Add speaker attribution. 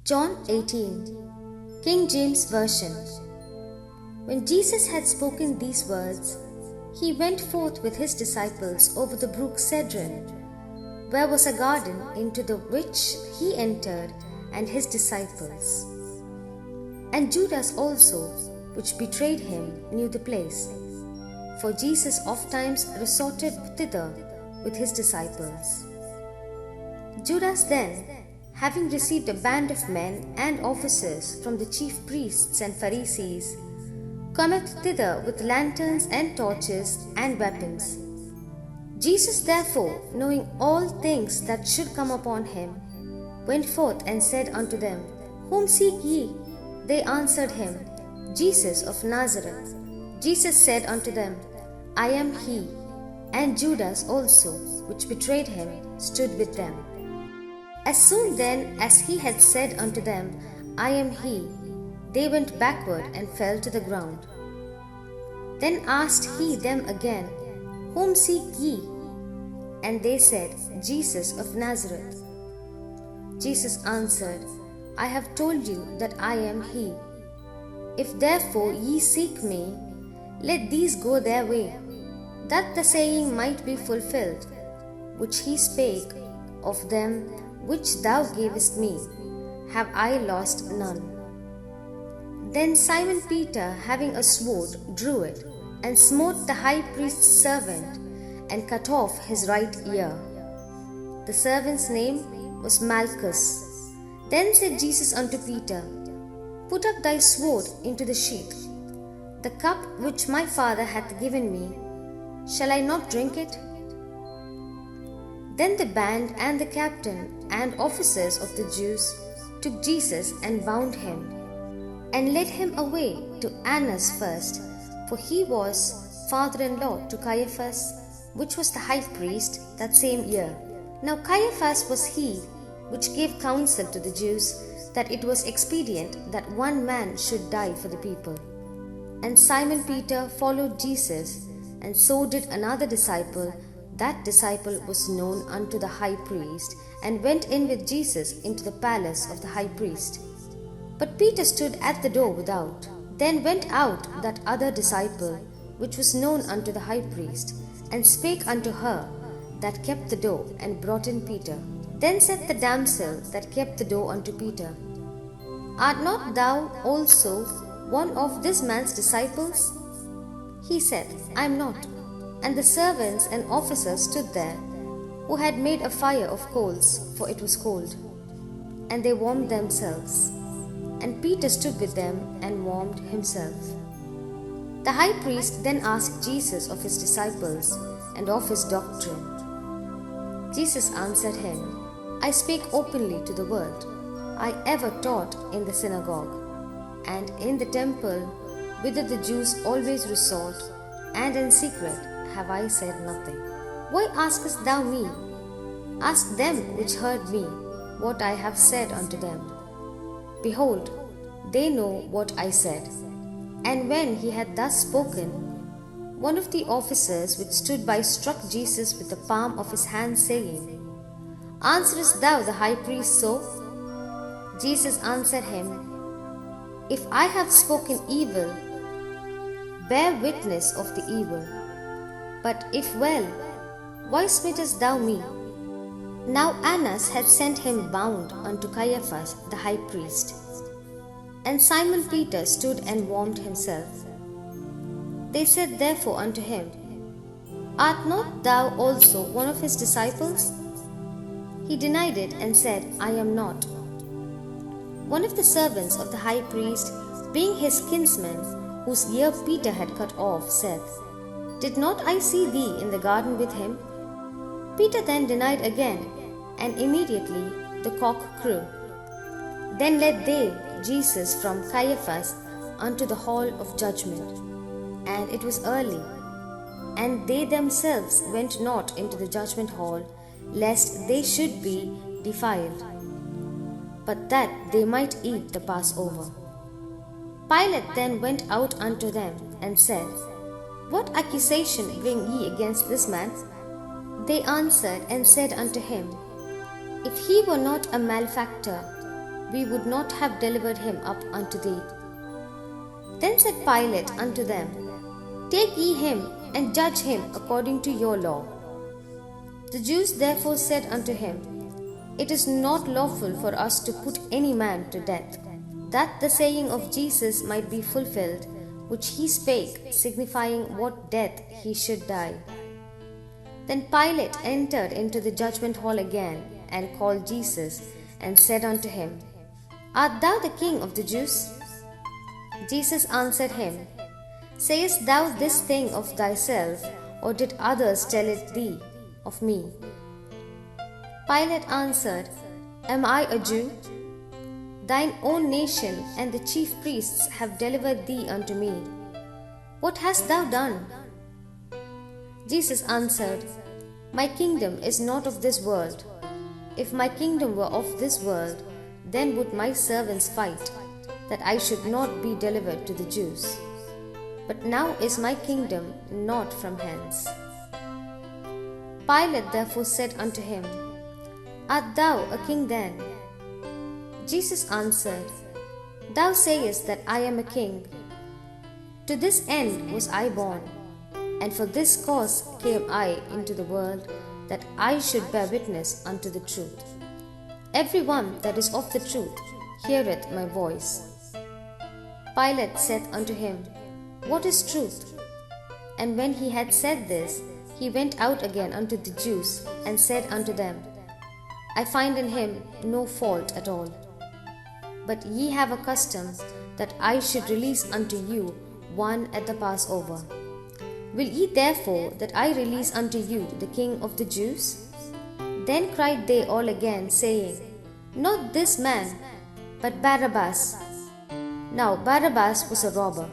Speaker 1: John 18, King James Version. When Jesus had spoken these words, he went forth with his disciples over the brook Cedron, where was a garden, into the which he entered, and his disciples. And Judas also, which betrayed him, knew the place, for Jesus ofttimes resorted thither with his disciples. Judas then, having received a band of men and officers from the chief priests and Pharisees, cometh thither with lanterns and torches and weapons. Jesus therefore, knowing all things that should come upon him, went forth and said unto them, Whom seek ye? They answered him, Jesus of Nazareth. Jesus said unto them, I am he. And Judas also, which betrayed him, stood with them. As soon then as he had said unto them, I am he, they went backward and fell to the ground. Then asked he them again, Whom seek ye? And they said, Jesus of Nazareth. Jesus answered, I have told you that I am he. If therefore ye seek me, let these go their way, that the saying might be fulfilled, which he spake, Of them which thou gavest me, have I lost none. Then Simon Peter, having a sword, drew it, and smote the high priest's servant, and cut off his right ear. The servant's name was Malchus. Then said Jesus unto Peter, Put up thy sword into the sheath. The cup which my Father hath given me, shall I not drink it? Then the band and the captain and officers of the Jews took Jesus and bound him, and led him away to Annas first, for he was father-in-law to Caiaphas, which was the high priest that same year. Now Caiaphas was he which gave counsel to the Jews that it was expedient that one man should die for the people. And Simon Peter followed Jesus, and so did another disciple. That disciple was known unto the high priest, and went in with Jesus into the palace of the high priest. But Peter stood at the door without. Then went out that other disciple, which was known unto the high priest, and spake unto her that kept the door, and brought in Peter. Then said the damsel that kept the door unto Peter, Art not thou also one of this man's disciples? He said, I am not. And the servants and officers stood there, who had made a fire of coals, for it was cold. And they warmed themselves. And Peter stood with them and warmed himself. The high priest then asked Jesus of his disciples and of his doctrine. Jesus answered him, I spake openly to the world. I ever taught in the synagogue, and in the temple, whither the Jews always resort, and in secret have I said nothing. Why askest thou me? Ask them which heard me what I have said unto them. Behold, they know what I said. And when he had thus spoken, one of the officers which stood by struck Jesus with the palm of his hand, saying, Answerest thou the high priest so? Jesus answered him, If I have spoken evil, bear witness of the evil. But if well, why smitest thou me? Now Annas had sent him bound unto Caiaphas the high priest. And Simon Peter stood and warmed himself. They said therefore unto him, Art not thou also one of his disciples? He denied it and said, I am not. One of the servants of the high priest, being his kinsman, whose ear Peter had cut off, said, Did not I see thee in the garden with him? Peter then denied again, and immediately the cock crew. Then led they Jesus from Caiaphas unto the hall of judgment. And it was early, and they themselves went not into the judgment hall, lest they should be defiled, but that they might eat the Passover. Pilate then went out unto them, and said, What accusation bring ye against this man? They answered and said unto him, If he were not a malefactor, we would not have delivered him up unto thee. Then said Pilate unto them, Take ye him, and judge him according to your law. The Jews therefore said unto him, It is not lawful for us to put any man to death, that the saying of Jesus might be fulfilled, which he spake, signifying what death he should die. Then Pilate entered into the judgment hall again, and called Jesus, and said unto him, Art thou the King of the Jews? Jesus answered him, Sayest thou this thing of thyself, or did others tell it thee of me? Pilate answered, Am I a Jew? Thine own nation and the chief priests have delivered thee unto me. What hast thou done? Jesus answered, My kingdom is not of this world. If my kingdom were of this world, then would my servants fight, that I should not be delivered to the Jews. But now is my kingdom not from hence. Pilate therefore said unto him, Art thou a king then? Jesus answered, Thou sayest that I am a king. To this end was I born, and for this cause came I into the world, that I should bear witness unto the truth. Every one that is of the truth heareth my voice. Pilate saith unto him, What is truth? And when he had said this, he went out again unto the Jews, and said unto them, I find in him no fault at all. But ye have a custom that I should release unto you one at the Passover. Will ye therefore that I release unto you the King of the Jews? Then cried they all again, saying, Not this man, but Barabbas. Now Barabbas was a robber.